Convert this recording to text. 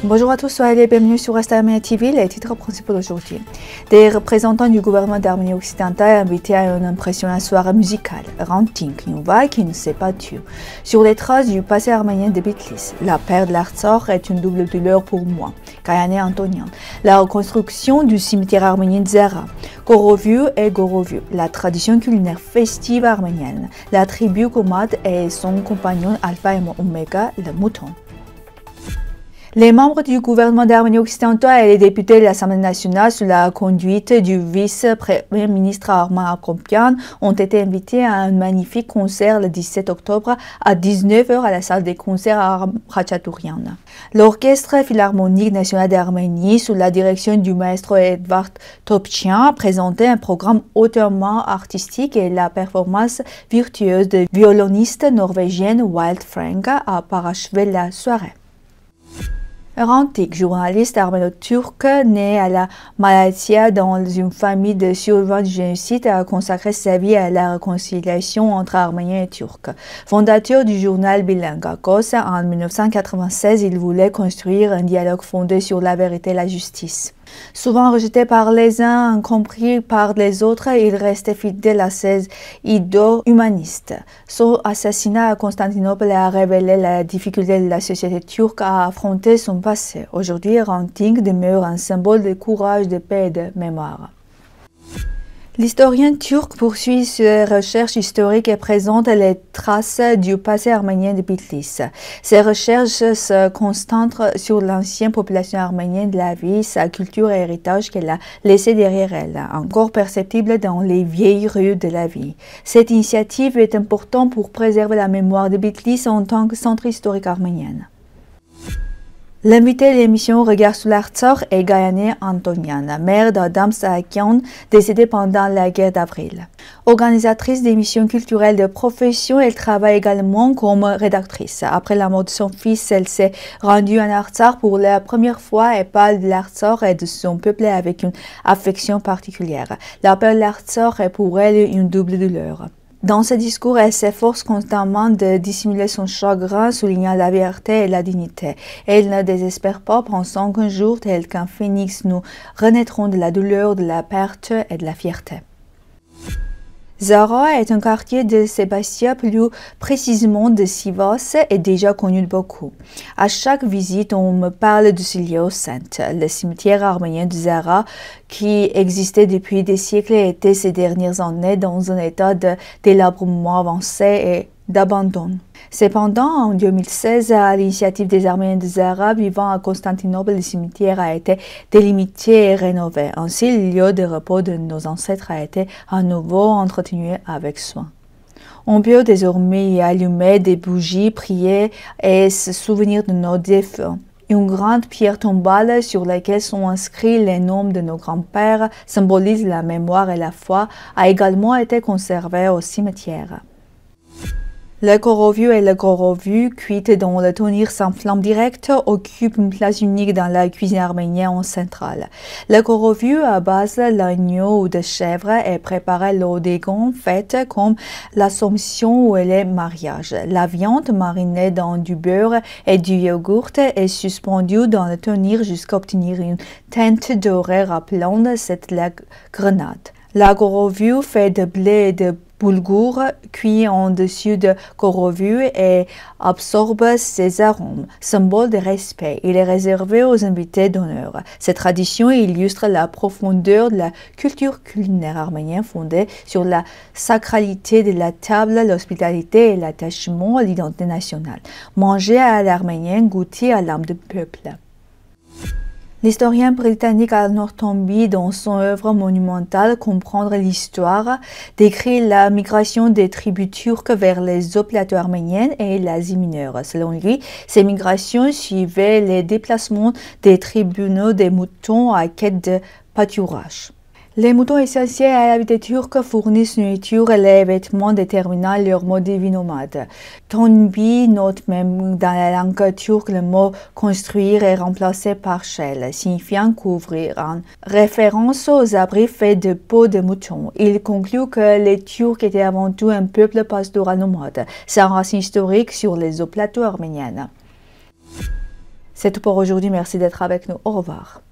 Bonjour à tous, soyez les bienvenus sur Est Arménie TV, les titres principaux d'aujourd'hui. Des représentants du gouvernement d'Arménie occidentale invités à une impressionnante soirée musicale. Ranting, une vague qui ne s'est pas tue. Sur les traces du passé arménien de Bitlis, la perte de l'Artsakh est une double douleur pour moi. Kayane Antonian. La reconstruction du cimetière arménien de Zara. Goroviu et Goroviu, la tradition culinaire festive arménienne. La tribu Komad et son compagnon Alpha et Omega, le mouton. Les membres du gouvernement d'Arménie occidentale et les députés de l'Assemblée nationale sous la conduite du vice-premier ministre Arman Akompian ont été invités à un magnifique concert le 17 octobre à 19h à la salle des concerts à Khachatourian. L'Orchestre philharmonique national d'Arménie sous la direction du maestro Edvard Topchian a présenté un programme hautement artistique et la performance virtueuse de violoniste norvégienne Wild Frank a parachevé la soirée. Ranting, journaliste arméno-turc né à la Malatya dans une famille de survivants du génocide, a consacré sa vie à la réconciliation entre Arméniens et Turcs. Fondateur du journal bilingue Agos, en 1996, il voulait construire un dialogue fondé sur la vérité et la justice. Souvent rejeté par les uns, incompris par les autres, il restait fidèle à ses idéaux humanistes. Son assassinat à Constantinople a révélé la difficulté de la société turque à affronter son passé. Aujourd'hui, Ranting demeure un symbole de courage, de paix et de mémoire. L'historien turc poursuit ses recherches historiques et présente les traces du passé arménien de Bitlis. Ses recherches se concentrent sur l'ancienne population arménienne de la vie, sa culture et héritage qu'elle a laissé derrière elle, encore perceptible dans les vieilles rues de la vie. Cette initiative est importante pour préserver la mémoire de Bitlis en tant que centre historique arménien. L'invité de l'émission Regard sur l'Artsakh est Kayane Antonian, mère d'Adam Sahakian, décédé pendant la guerre d'avril. Organisatrice d'émissions culturelles de profession, elle travaille également comme rédactrice. Après la mort de son fils, elle s'est rendue en Artsakh pour la première fois et parle de l'Artsakh et de son peuple avec une affection particulière. La perte de l'Artsakh est pour elle une double douleur. Dans ce discours, elle s'efforce constamment de dissimuler son chagrin, soulignant la vérité et la dignité. Elle ne désespère pas, pensant qu'un jour, tel qu'un phénix, nous renaîtrons de la douleur, de la perte et de la fierté. Zara est un quartier de Sébastia, plus précisément de Sivas, et déjà connu de beaucoup. À chaque visite, on me parle de ce lieu saint. Le cimetière arménien de Zara, qui existait depuis des siècles, était ces dernières années dans un état de délabrement avancé et d'abandon. Cependant, en 2016, à l'initiative des Arméniens de Zara vivant à Constantinople, le cimetière a été délimité et rénové. Ainsi, le lieu de repos de nos ancêtres a été à nouveau entretenu avec soin. On peut désormais y allumer des bougies, prier et se souvenir de nos défunts. Une grande pierre tombale sur laquelle sont inscrits les noms de nos grands-pères symbolise la mémoire et la foi, a également été conservée au cimetière. Le Goroviu et le Goroviu, cuites dont le tonir sans flamme directe, occupent une place unique dans la cuisine arménienne en centrale. Le Goroviu à base d'agneau ou de chèvre est préparé lors des grandes fêtes comme l'Assomption ou les mariages. La viande marinée dans du beurre et du yaourt est suspendue dans le tonir jusqu'à obtenir une teinte dorée rappelant cette la grenade. La Goroviu fait de blé et de boulgour cuit en dessus de Goroviu et absorbe ses arômes, symbole de respect. Il est réservé aux invités d'honneur. Cette tradition illustre la profondeur de la culture culinaire arménienne fondée sur la sacralité de la table, l'hospitalité et l'attachement à l'identité nationale. Manger à l'arménienne, goûter à l'âme du peuple. L'historien britannique Arnold Toynbee, dans son œuvre monumentale Comprendre l'histoire, décrit la migration des tribus turques vers les eaux plateaux arméniennes et l'Asie mineure. Selon lui, ces migrations suivaient les déplacements des tribunaux des moutons à quête de pâturage. Les moutons essentiels à la vie des Turcs fournissent nourriture et les vêtements déterminant leur mode de vie nomade. Toynbee note même dans la langue turque le mot construire est remplacé par shell, signifiant couvrir, en référence aux abris faits de peau de mouton. Il conclut que les Turcs étaient avant tout un peuple pastoral nomade, sans racine historique sur les eaux plateaux arméniennes. C'est tout pour aujourd'hui. Merci d'être avec nous. Au revoir.